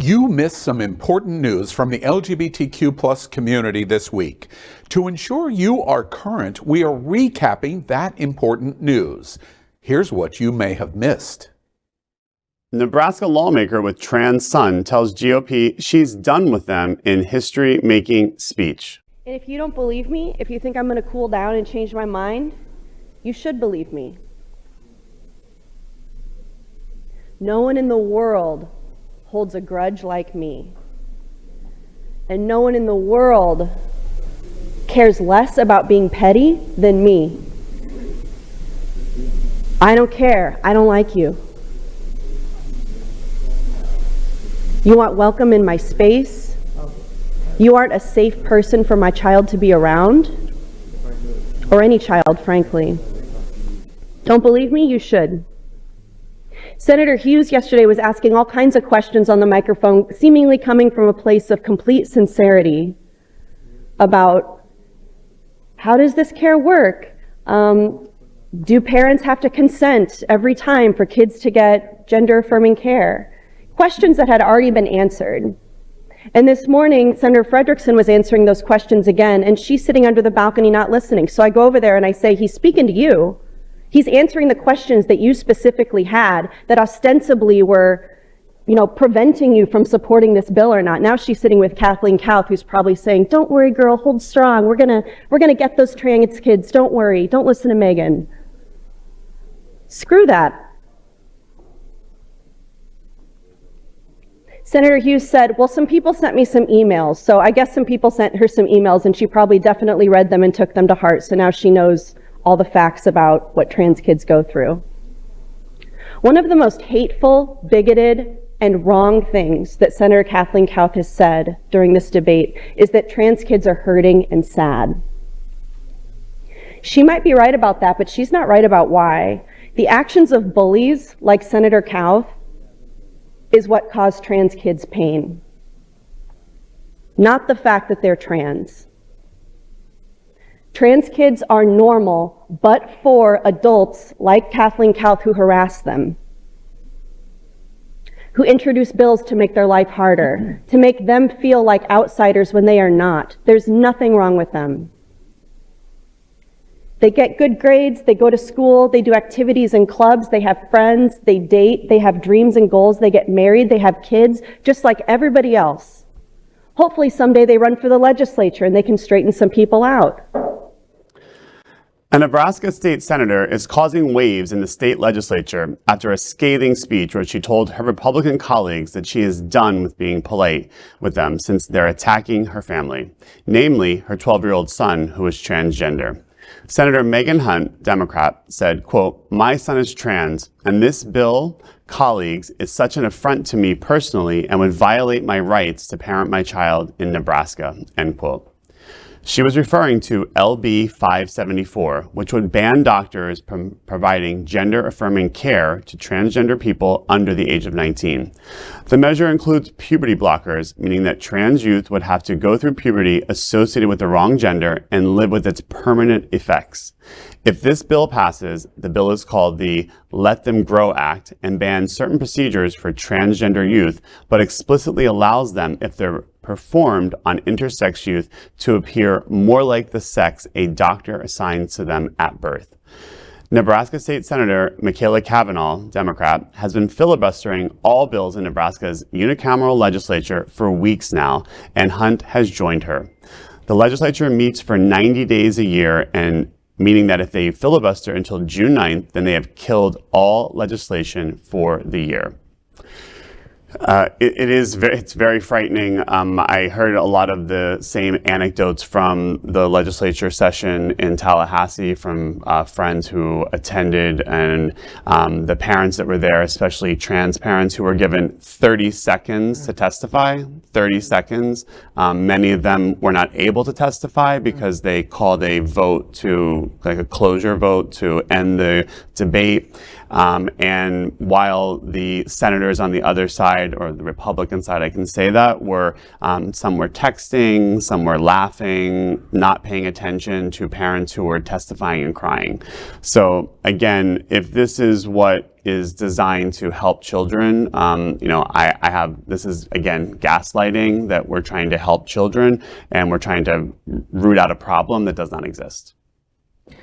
You missed some important news from the LGBTQ+ community this week. To ensure you are current, we are recapping that important news. Here's what you may have missed. Nebraska lawmaker with trans son tells GOP she's done with them in history-making speech. And if you don't believe me, if you think I'm going to cool down and change my mind, you should believe me. No one in the world holds a grudge like me. And no one in the world cares less about being petty than me. I don't care. I don't like you. You want welcome in my space. You aren't a safe person for my child to be around, or any child, frankly. Don't believe me? You should. Senator Hughes yesterday was asking all kinds of questions on the microphone, seemingly coming from a place of complete sincerity about how does this care work? Do parents have to consent every time for kids to get gender-affirming care? Questions that had already been answered. And this morning, Senator Frederickson was answering those questions again, and she's sitting under the balcony not listening. So I go over there and I say, he's speaking to you. He's answering the questions that you specifically had that ostensibly were, preventing you from supporting this bill or not. Now she's sitting with Kathleen Kauth, who's probably saying, don't worry, girl, hold strong. We're gonna get those trans kids. Don't worry. Don't listen to Megan. Screw that. Senator Hughes said, well, some people sent me some emails. So I guess some people sent her some emails and she probably definitely read them and took them to heart. So now she knows all the facts about what trans kids go through. One of the most hateful, bigoted, and wrong things that Senator Kathleen Kauth has said during this debate is that trans kids are hurting and sad. She might be right about that, but she's not right about why. The actions of bullies like Senator Kauth is what caused trans kids pain, not the fact that they're trans. Trans kids are normal, but for adults like Kathleen Kauth who harass them, who introduce bills to make their life harder, to make them feel like outsiders when they are not. There's nothing wrong with them. They get good grades, they go to school, they do activities and clubs, they have friends, they date, they have dreams and goals, they get married, they have kids, just like everybody else. Hopefully someday they run for the legislature and they can straighten some people out. A Nebraska state senator is causing waves in the state legislature after a scathing speech where she told her Republican colleagues that she is done with being polite with them since they're attacking her family, namely her 12-year-old son who is transgender. Senator Megan Hunt, Democrat, said, quote, "My son is trans, and this bill, colleagues, is such an affront to me personally and would violate my rights to parent my child in Nebraska," end quote. She was referring to LB 574, which would ban doctors from providing gender-affirming care to transgender people under the age of 19. The measure includes puberty blockers, meaning that trans youth would have to go through puberty associated with the wrong gender and live with its permanent effects. If this bill passes, the bill is called the Let Them Grow Act and bans certain procedures for transgender youth, but explicitly allows them, if they're performed on intersex youth, to appear more like the sex a doctor assigns to them at birth. Nebraska State Senator Michaela Cavanaugh, Democrat, has been filibustering all bills in Nebraska's unicameral legislature for weeks now, and Hunt has joined her. The legislature meets for 90 days a year, and meaning that if they filibuster until June 9th, then they have killed all legislation for the year. It's very frightening. I heard a lot of the same anecdotes from the legislature session in Tallahassee from friends who attended, and the parents that were there, especially trans parents who were given 30 seconds to testify, 30 seconds. Many of them were not able to testify because they called a vote to, like a closure vote to end the debate. And while the senators on the other side, or the Republican side, I can say that, were some were texting, some were laughing, not paying attention to parents who were testifying and crying. So again, if this is what is designed to help children. This is, again, gaslighting, that we're trying to help children and we're trying to root out a problem that does not exist.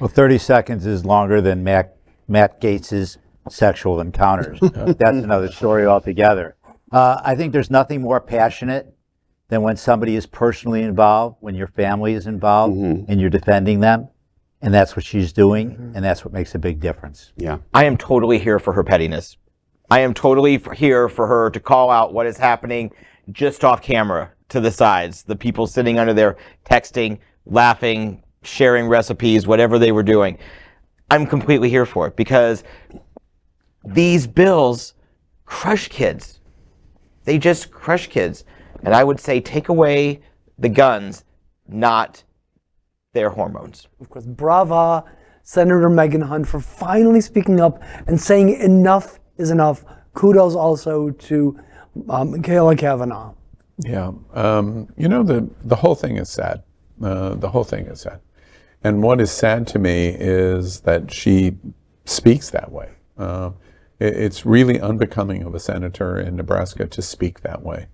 Well, 30 seconds is longer than Matt Gaetz's sexual encounters. That's another story altogether. I think there's nothing more passionate than when somebody is personally involved, when your family is involved, and you're defending them. And that's what she's doing, and that's what makes a big difference. Yeah. I am totally here for her pettiness. I am totally here for her to call out what is happening just off camera to the sides. The people sitting under there texting, laughing, sharing recipes, whatever they were doing. I'm completely here for it because these bills crush kids. They just crush kids. And I would say take away the guns, not their hormones. Of course, brava, Senator Megan Hunt, for finally speaking up and saying enough is enough. Kudos also to Kayla Kavanaugh. Yeah, the whole thing is sad. The whole thing is sad. And what is sad to me is that she speaks that way. It's really unbecoming of a senator in Nebraska to speak that way.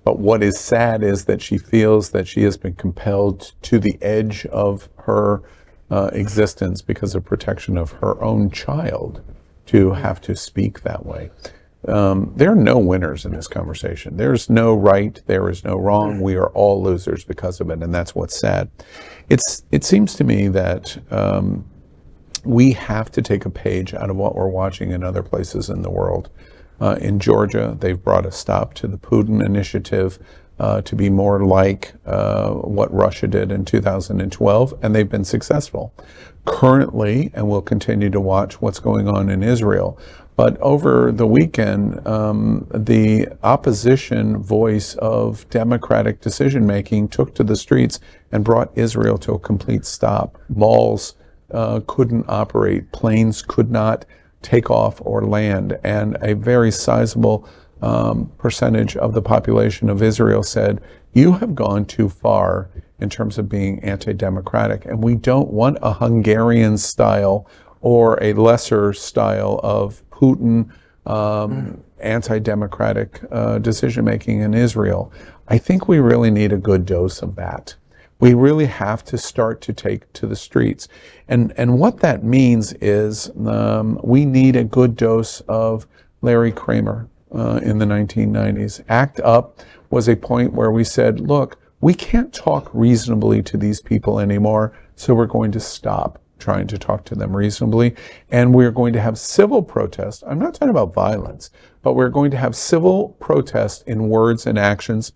But what is sad is that she feels that she has been compelled to the edge of her existence because of protection of her own child to have to speak that way. There are no winners in this conversation. There's no right, there is no wrong. We are all losers because of it, and that's what's sad. It seems to me that we have to take a page out of what we're watching in other places in the world. In Georgia, they've brought a stop to the Putin initiative to be more like what Russia did in 2012, and they've been successful. Currently, and we'll continue to watch what's going on in Israel, but over the weekend, the opposition voice of democratic decision-making took to the streets and brought Israel to a complete stop. Malls couldn't operate, planes could not take off or land, and a very sizable percentage of the population of Israel said, you have gone too far in terms of being anti-democratic, and we don't want a Hungarian style or a lesser style of Putin anti-democratic decision-making in Israel. I think we really need a good dose of that. We really have to start to take to the streets. And what that means is we need a good dose of Larry Kramer in the 1990s. ACT UP was a point where we said, look, we can't talk reasonably to these people anymore, so we're going to stop trying to talk to them reasonably. And we're going to have civil protests. I'm not talking about violence, but we're going to have civil protests in words and actions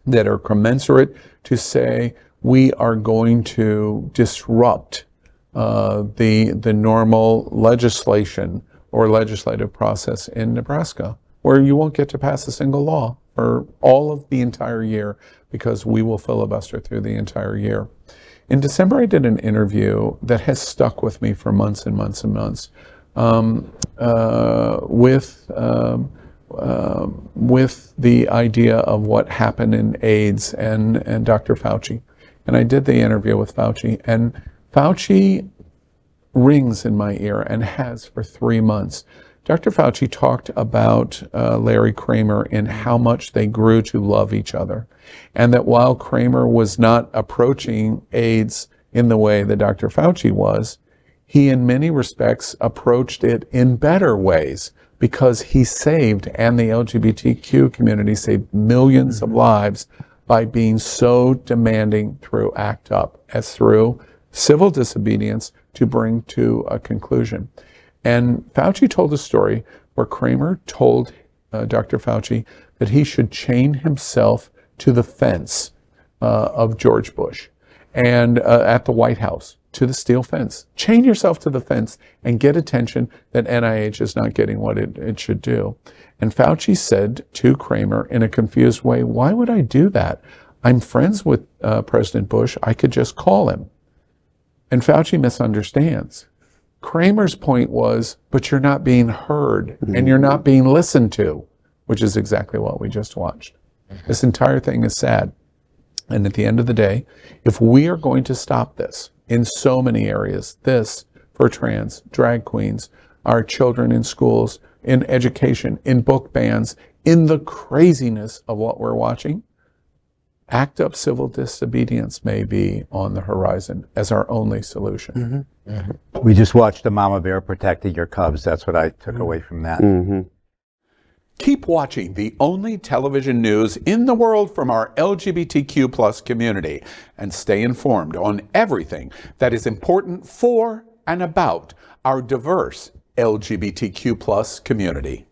that are commensurate to say, we are going to disrupt the normal legislation or legislative process in Nebraska, where you won't get to pass a single law for all of the entire year because we will filibuster through the entire year. In December, I did an interview that has stuck with me for months and months and months with the idea of what happened in AIDS and Dr. Fauci. And I did the interview with Fauci, and Fauci rings in my ear and has for 3 months. Dr. Fauci talked about Larry Kramer and how much they grew to love each other. And that while Kramer was not approaching AIDS in the way that Dr. Fauci was, he in many respects approached it in better ways because he saved, and the LGBTQ community saved millions of lives by being so demanding through ACT UP as through civil disobedience to bring to a conclusion. And Fauci told a story where Kramer told Dr. Fauci that he should chain himself to the fence of George Bush and at the White House, to the steel fence. Chain yourself to the fence and get attention that NIH is not getting what it should do. And Fauci said to Kramer in a confused way, why would I do that? I'm friends with President Bush. I could just call him. And Fauci misunderstands. Kramer's point was, but you're not being heard and you're not being listened to, which is exactly what we just watched. This entire thing is sad. And at the end of the day, if we are going to stop this in so many areas, this for trans, drag queens, our children in schools, in education, in book bans, in the craziness of what we're watching, ACT UP civil disobedience may be on the horizon as our only solution. We just watched a mama bear protecting your cubs. That's what I took away from that. Keep watching the only television news in the world from our LGBTQ plus community and stay informed on everything that is important for and about our diverse LGBTQ plus community.